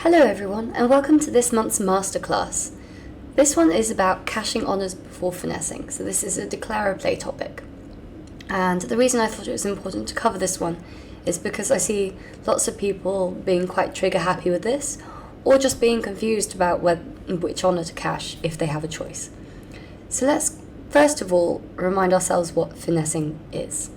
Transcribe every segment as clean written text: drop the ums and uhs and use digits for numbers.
Hello everyone, and welcome to this month's Masterclass. This one is about caching honours before finessing, so this is a declare a play topic. And the reason I thought it was important to cover this one is because I see lots of people being quite trigger happy with this, or just being confused about which honour to cache if they have a choice. So let's first of all remind ourselves what finessing is.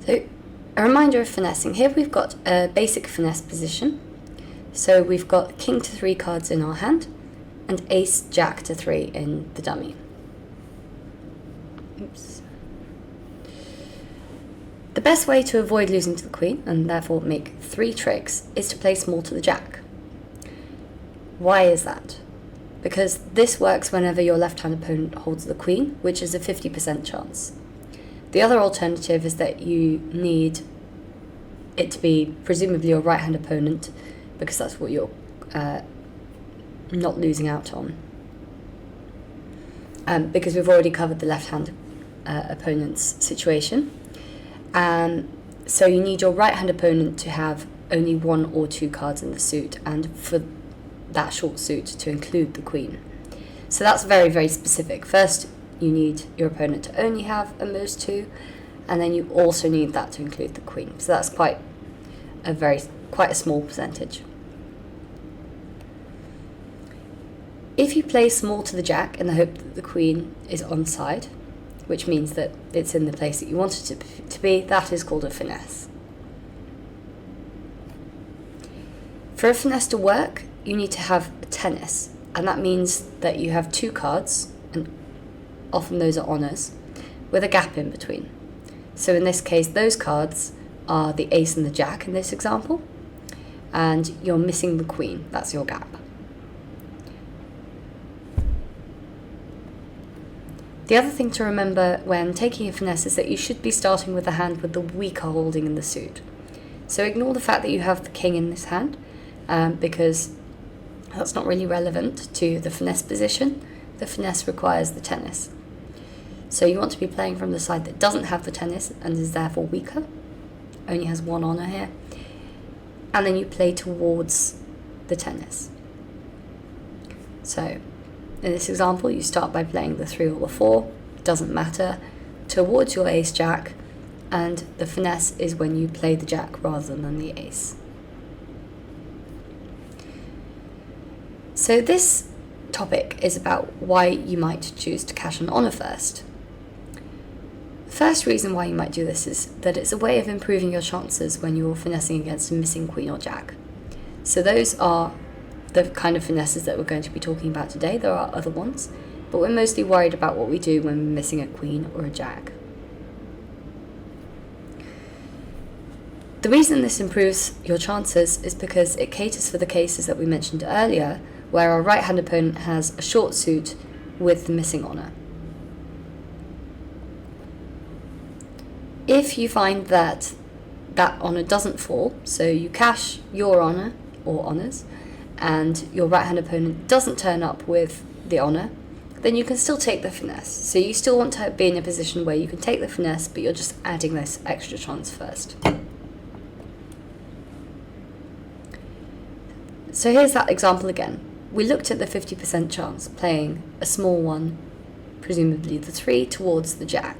So, a reminder of finessing. Here we've got a basic finesse position. So we've got king to 3 cards in our hand and ace jack to 3 in the dummy. Oops. The best way to avoid losing to the queen, and therefore make 3 tricks, is to play small to the jack. Why is that? Because this works whenever your left-hand opponent holds the queen, which is a 50% chance. The other alternative is that you need it to be presumably your right-hand opponent, because that's what you're not losing out on. Because we've already covered the left-hand opponent's situation. So you need your right-hand opponent to have only 1 or 2 cards in the suit, and for that short suit to include the queen. So that's very, very specific. First, you need your opponent to only have those 2, and then you also need that to include the queen. So that's quite a small percentage. If you play small to the jack in the hope that the queen is onside, which means that it's in the place that you want it to be, that is called a finesse. For a finesse to work, you need to have a tennis, and that means that you have 2 cards, and often those are honours, with a gap in between. So in this case, those cards are the ace and the jack in this example, and you're missing the queen, that's your gap. The other thing to remember when taking a finesse is that you should be starting with the hand with the weaker holding in the suit. So ignore the fact that you have the king in this hand, because that's not really relevant to the finesse position. The finesse requires the tennis. So you want to be playing from the side that doesn't have the tennis and is therefore weaker, only has 1 honour here, and then you play towards the tennis. So in this example, you start by playing the 3 or the 4, doesn't matter, towards your ace jack, and the finesse is when you play the jack rather than the ace. So this topic is about why you might choose to cache an honour first. The first reason why you might do this is that it's a way of improving your chances when you're finessing against a missing queen or jack. So those are the kind of finesses that we're going to be talking about today. There are other ones, but we're mostly worried about what we do when we're missing a queen or a jack. The reason this improves your chances is because it caters for the cases that we mentioned earlier, where our right-hand opponent has a short suit with the missing honour. If you find that that honour doesn't fall, so you cache your honour or honours, and your right-hand opponent doesn't turn up with the honour, then you can still take the finesse. So you still want to be in a position where you can take the finesse, but you're just adding this extra chance first. So here's that example again. We looked at the 50% chance, playing a small one, presumably the 3, towards the jack.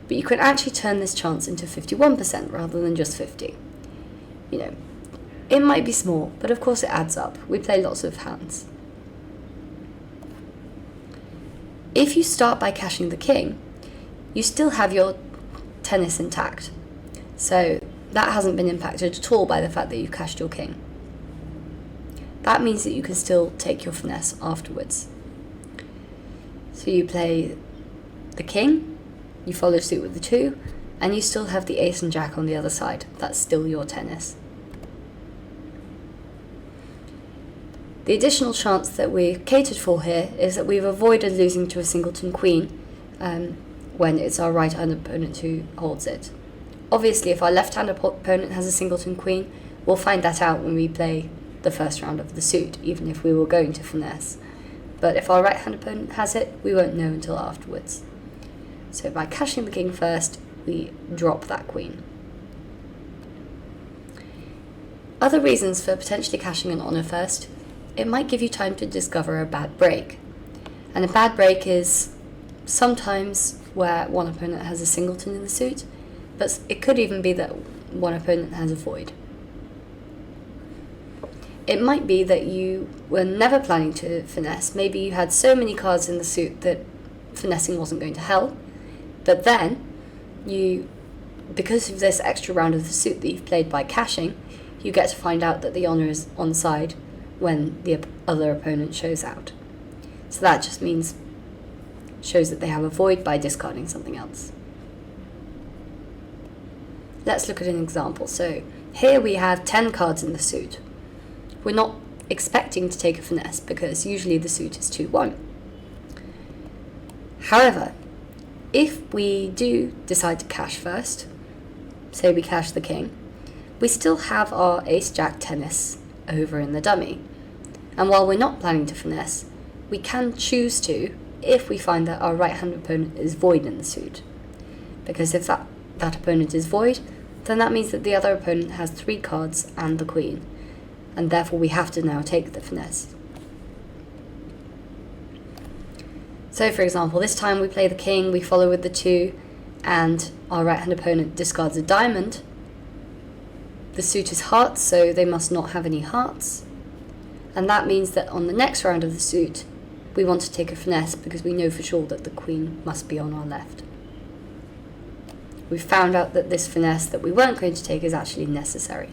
But you can actually turn this chance into 51% rather than just 50. It might be small, but of course it adds up. We play lots of hands. If you start by caching the king, you still have your tennis intact. So that hasn't been impacted at all by the fact that you've cached your king. That means that you can still take your finesse afterwards. So you play the king, you follow suit with the 2, and you still have the ace and jack on the other side. That's still your tennis. The additional chance that we've catered for here is that we've avoided losing to a singleton queen when it's our right-hand opponent who holds it. Obviously, if our left-hand opponent has a singleton queen, we'll find that out when we play the first round of the suit, even if we were going to finesse. But if our right-hand opponent has it, we won't know until afterwards. So by cashing the king first, we drop that queen. Other reasons for potentially cashing an honour first: it might give you time to discover a bad break. And a bad break is sometimes where one opponent has a singleton in the suit, but it could even be that one opponent has a void. It might be that you were never planning to finesse. Maybe you had so many cards in the suit that finessing wasn't going to help, but then because of this extra round of the suit that you've played by cashing, you get to find out that the honour is on side when the other opponent shows out. So that just shows that they have a void by discarding something else. Let's look at an example. So here we have 10 cards in the suit. We're not expecting to take a finesse because usually the suit is 2-1. However, if we do decide to cash first, say we cash the king, we still have our ace-jack tennis over in the dummy. And while we're not planning to finesse, we can choose to if we find that our right-hand opponent is void in the suit. Because if that opponent is void, then that means that the other opponent has 3 cards and the queen, and therefore we have to now take the finesse. So for example, this time we play the king, we follow with the 2, and our right-hand opponent discards a diamond. The suit is hearts, so they must not have any hearts. And that means that on the next round of the suit, we want to take a finesse because we know for sure that the queen must be on our left. We found out that this finesse that we weren't going to take is actually necessary.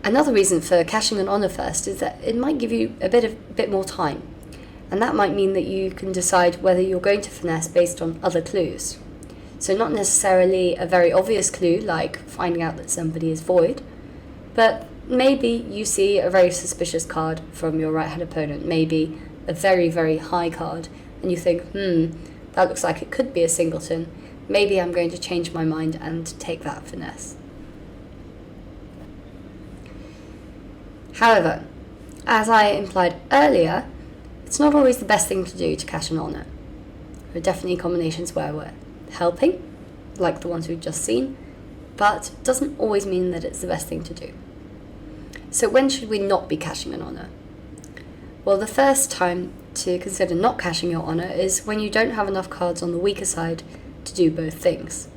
Another reason for cashing an honour first is that it might give you a bit more time, and that might mean that you can decide whether you're going to finesse based on other clues. So not necessarily a very obvious clue like finding out that somebody is void, but maybe you see a very suspicious card from your right-hand opponent, maybe a very, very high card, and you think, that looks like it could be a singleton. Maybe I'm going to change my mind and take that finesse. However, as I implied earlier, it's not always the best thing to do to cash an honour. There are definitely combinations where we're helping, like the ones we've just seen, but it doesn't always mean that it's the best thing to do. So when should we not be cashing an honour? Well, the first time to consider not cashing your honour is when you don't have enough cards on the weaker side to do both things.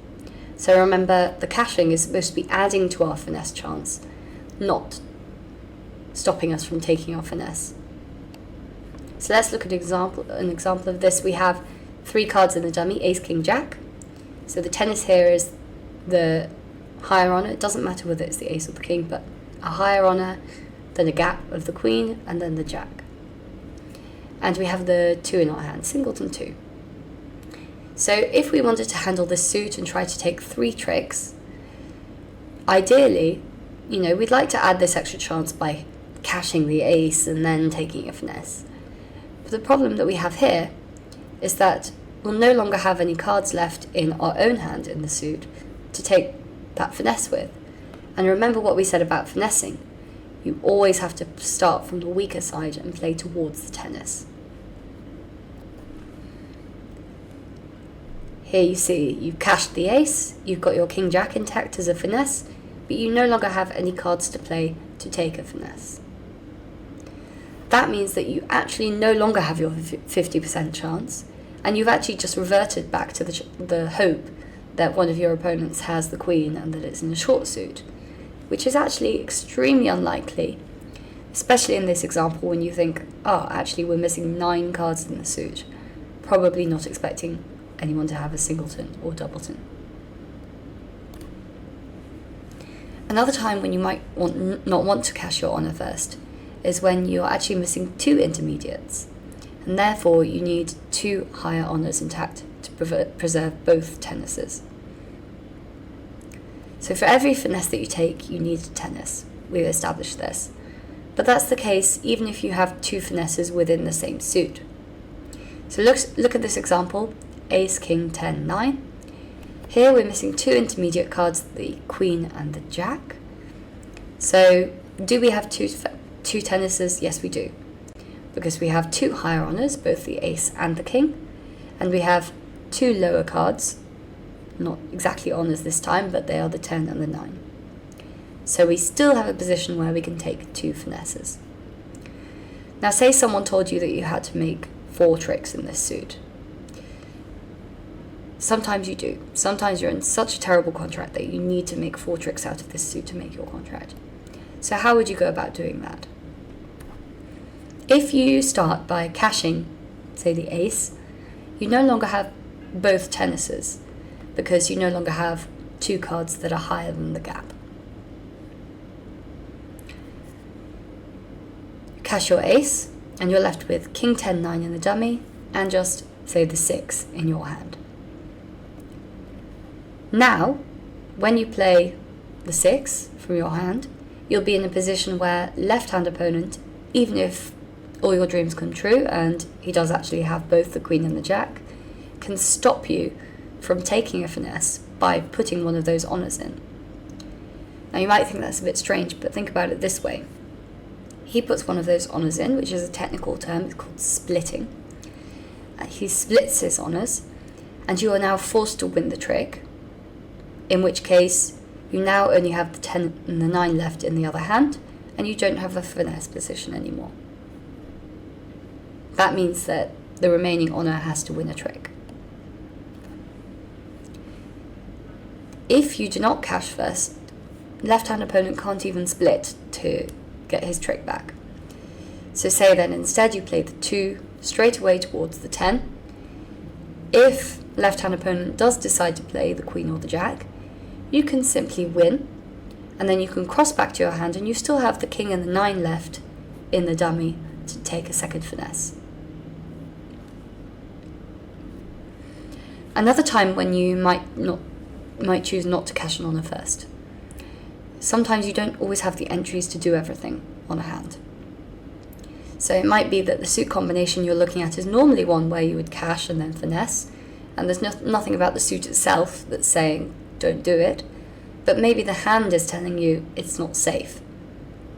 So remember, the cashing is supposed to be adding to our finesse chance, not stopping us from taking our finesse. So let's look at an example of this. We have 3 cards in the dummy, ace, king, jack. So the tennis here is the higher honour. It doesn't matter whether it's the ace or the king, but a higher honour, then a gap of the queen, and then the jack. And we have the 2 in our hand, singleton 2. So if we wanted to handle this suit and try to take 3 tricks, ideally, we'd like to add this extra chance by cashing the ace and then taking a finesse. But the problem that we have here is that we'll no longer have any cards left in our own hand in the suit to take that finesse with. And remember what we said about finessing. You always have to start from the weaker side and play towards the tennis. Here you see you've cashed the ace, you've got your king-jack intact as a finesse, but you no longer have any cards to play to take a finesse. That means that you actually no longer have your 50% chance, and you've actually just reverted back to the hope that one of your opponents has the queen and that it's in a short suit, which is actually extremely unlikely, especially in this example when you think, actually we're missing 9 cards in the suit, probably not expecting anyone to have a singleton or doubleton. Another time when you might not want to cash your honour first is when you're actually missing 2 intermediates, and therefore you need 2 higher honours intact to preserve both tennises. So for every finesse that you take, you need a tennis. We've established this. But that's the case even if you have 2 finesses within the same suit. So look at this example, ace, king, 10, 9. Here we're missing 2 intermediate cards, the queen and the jack. So do we have two tennises? Yes, we do. because we have 2 higher honours, both the ace and the king, and we have 2 lower cards, not exactly honours this time, but they are the 10 and the 9. So we still have a position where we can take 2 finesses. Now say someone told you that you had to make 4 tricks in this suit. Sometimes you do. Sometimes you're in such a terrible contract that you need to make 4 tricks out of this suit to make your contract. So how would you go about doing that? If you start by cashing, say, the ace, you no longer have both tennises, because you no longer have 2 cards that are higher than the gap. Cash your ace, and you're left with king 10 9 in the dummy, and just, say, the 6 in your hand. Now, when you play the 6 from your hand, you'll be in a position where left-hand opponent, even if all your dreams come true, and he does actually have both the queen and the jack, can stop you from taking a finesse by putting one of those honours in. Now you might think that's a bit strange, but think about it this way. He puts one of those honours in, which is a technical term, it's called splitting. He splits his honours, and you are now forced to win the trick, in which case you now only have the 10 and the 9 left in the other hand, and you don't have a finesse position anymore. That means that the remaining honour has to win a trick. If you do not cash first, left-hand opponent can't even split to get his trick back. So say then instead you play the 2 straight away towards the 10. If left-hand opponent does decide to play the queen or the jack, you can simply win, and then you can cross back to your hand and you still have the king and the 9 left in the dummy to take a second finesse. Another time when you might choose not to cash an honour first. Sometimes you don't always have the entries to do everything on a hand. So it might be that the suit combination you're looking at is normally one where you would cash and then finesse, and there's nothing about the suit itself that's saying don't do it, but maybe the hand is telling you it's not safe.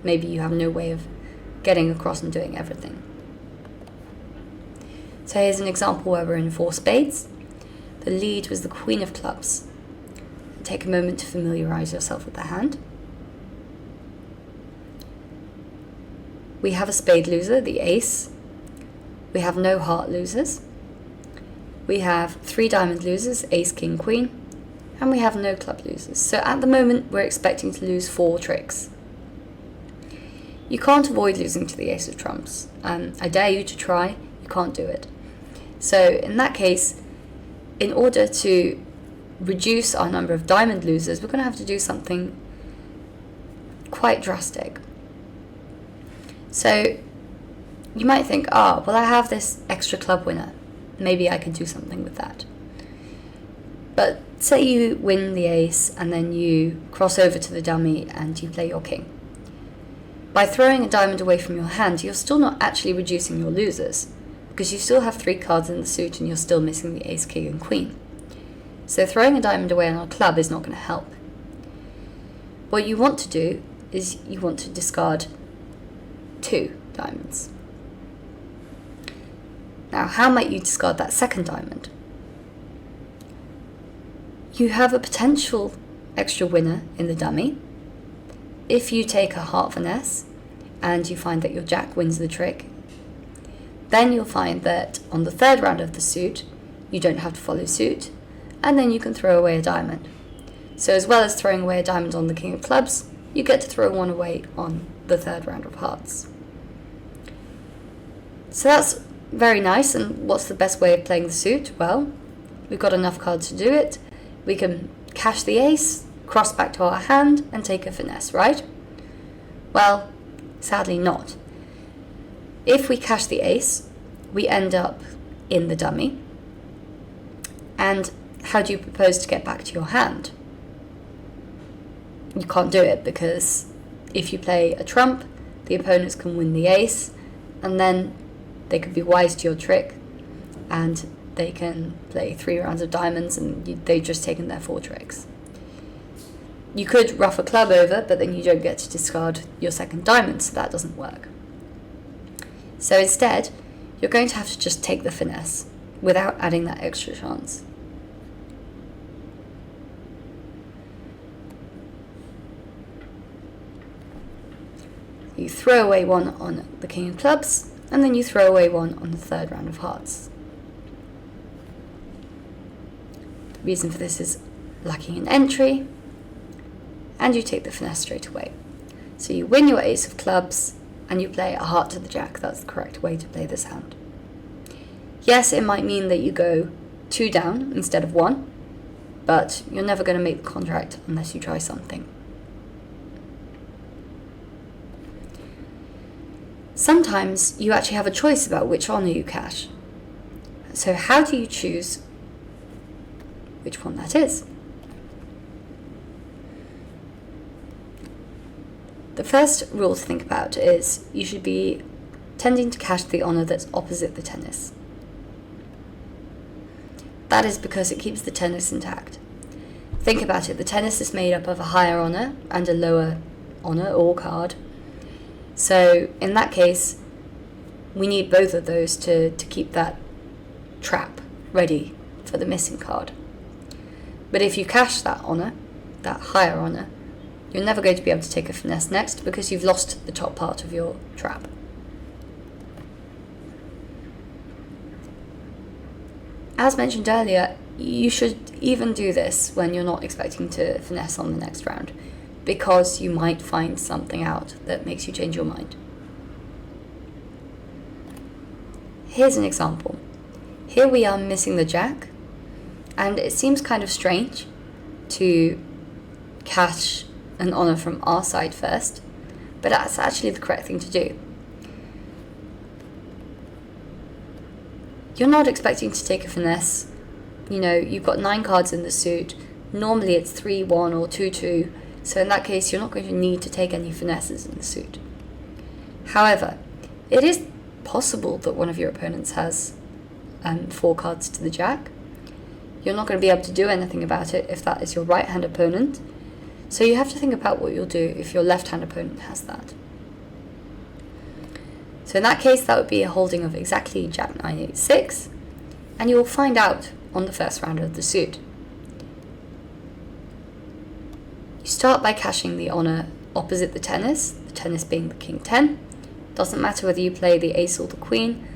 Maybe you have no way of getting across and doing everything. So here's an example where we're in 4 spades. The lead was the queen of clubs. Take a moment to familiarise yourself with the hand. We have a spade loser, the ace. We have no heart losers. We have 3 diamond losers, ace, king, queen. And we have no club losers. So at the moment, we're expecting to lose 4 tricks. You can't avoid losing to the ace of trumps. I dare you to try, you can't do it. So in that case, in order to reduce our number of diamond losers, we're going to have to do something quite drastic. So you might think, well, I have this extra club winner. Maybe I can do something with that. But say you win the ace and then you cross over to the dummy and you play your king. By throwing a diamond away from your hand, you're still not actually reducing your losers, because you still have 3 cards in the suit and you're still missing the ace, king, and queen. So throwing a diamond away on a club is not going to help. What you want to do is you want to discard 2 diamonds. Now, how might you discard that second diamond? You have a potential extra winner in the dummy. If you take a heart finesse and you find that your jack wins the trick, then you'll find that on the 3rd round of the suit, you don't have to follow suit, and then you can throw away a diamond. So as well as throwing away a diamond on the king of clubs, you get to throw one away on the 3rd round of hearts. So that's very nice, and what's the best way of playing the suit? Well, we've got enough cards to do it. We can cash the ace, cross back to our hand, and take a finesse, right? Well, sadly not. If we cash the ace, we end up in the dummy. And how do you propose to get back to your hand? You can't do it, because if you play a trump, the opponents can win the ace, and then they could be wise to your trick, and they can play 3 rounds of diamonds, and they've just taken their 4 tricks. You could ruff a club over, but then you don't get to discard your second diamond, so that doesn't work. So instead, you're going to have to just take the finesse without adding that extra chance. You throw away one on the king of clubs, and then you throw away one on the third round of hearts. The reason for this is lacking an entry, and you take the finesse straight away. So you win your ace of clubs, and you play a heart to the jack. That's the correct way to play this hand. Yes, it might mean that you go 2 down instead of 1, but you're never going to make the contract unless you try something. Sometimes you actually have a choice about which honor you cash. So how do you choose which one that is? The first rule to think about is you should be tending to cash the honor that's opposite the tennis. That is because it keeps the tennis intact. Think about it, the tennis is made up of a higher honor and a lower honor or card. So in that case, we need both of those to keep that trap ready for the missing card. But if you cash that honor, that higher honor, you're never going to be able to take a finesse next because you've lost the top part of your trap. As mentioned earlier, you should even do this when you're not expecting to finesse on the next round, because you might find something out that makes you change your mind. Here's an example. Here we are missing the jack, and it seems kind of strange to cash an honor from our side first, but that's actually the correct thing to do. You're not expecting to take a finesse. You know, you've got 9 cards in the suit. Normally it's 3-1 or 2-2. So in that case, you're not going to need to take any finesses in the suit. However, it is possible that one of your opponents has 4 cards to the jack. You're not going to be able to do anything about it if that is your right-hand opponent. So you have to think about what you'll do if your left-hand opponent has that. So in that case, that would be a holding of exactly jack 9, 8, 6. And you will find out on the first round of the suit. You start by cashing the honor opposite the tennis being the king 10. Doesn't matter whether you play the ace or the queen,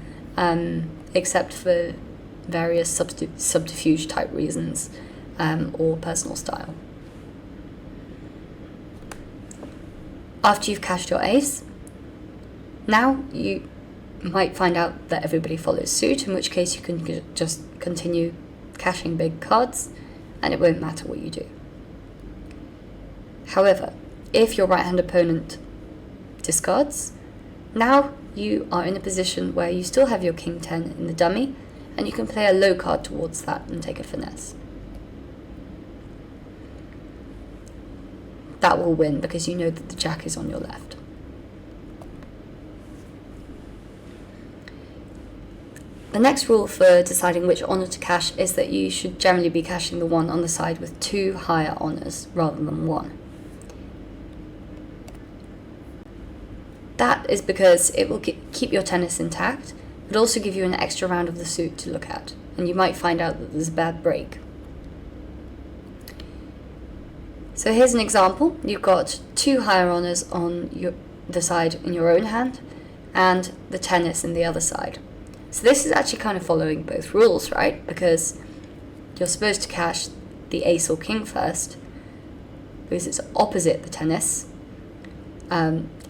except for various subterfuge type reasons or personal style. After you've cashed your ace, now you might find out that everybody follows suit, in which case you can just continue cashing big cards and it won't matter what you do. However, if your right-hand opponent discards, now you are in a position where you still have your king 10 in the dummy, and you can play a low card towards that and take a finesse. That will win because you know that the jack is on your left. The next rule for deciding which honor to cash is that you should generally be cashing the one on the side with 2 higher honors rather than 1. That is because it will keep your tennis intact, but also give you an extra round of the suit to look at, and you might find out that there's a bad break. So here's an example. You've got 2 higher honors on the side in your own hand, and the tennis in the other side. So this is actually kind of following both rules, right? Because you're supposed to cash the ace or king first, because it's opposite the tennis,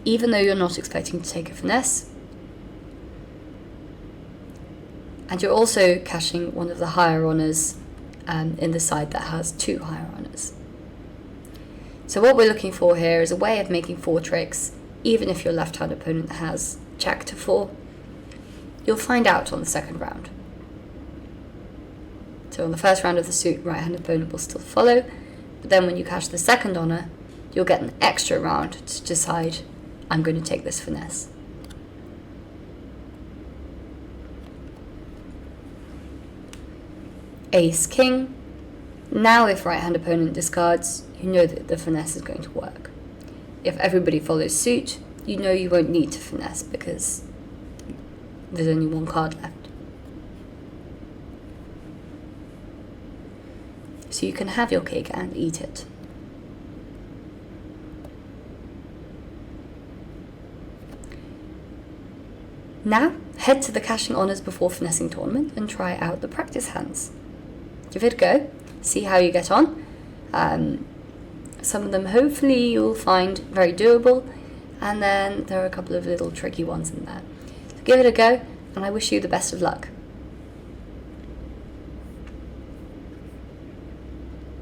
even though you're not expecting to take a finesse. And you're also cashing one of the higher honors in the side that has 2 higher honors. So what we're looking for here is a way of making 4 tricks, even if your left-hand opponent has jack to 4. You'll find out on the second round. So on the first round of the suit, right-hand opponent will still follow, but then when you cash the second honor, you'll get an extra round to decide, I'm going to take this finesse. Ace, king. Now if right-hand opponent discards, you know that the finesse is going to work. If everybody follows suit, you know you won't need to finesse because There's only one card left. So you can have your cake and eat it. Now, head to the Cashing Honours Before Finessing tournament and try out the practice hands. Give it a go, see how you get on. Some of them hopefully you'll find very doable, and then there are a couple of little tricky ones in there. So give it a go, and I wish you the best of luck.